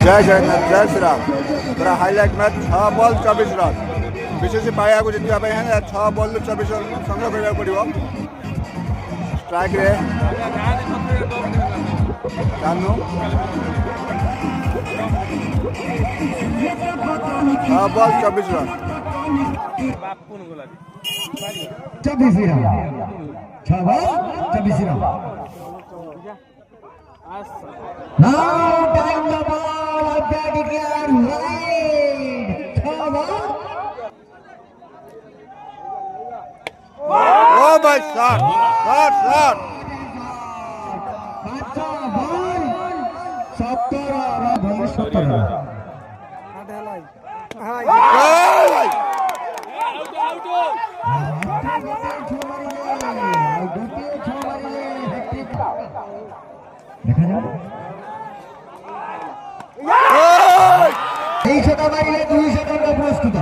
जय जगन्नाथ जय श्री राम पूरा हाईलाइट मैच 6 बॉल 24 रन विशेष पाया को जितवा पे है 6 बॉल 24 रन संग्रह करबा पड़िबो स्ट्राइक रे जानू 6 बॉल 24 रन बापून गोला 24 run 6 ball 24 run Now time the ball of the declare wide. Oh my shot shot Bacha ball 70 run 70 run দেখা যাক এই শট মারিলে 200 টাকা পুরস্কৃত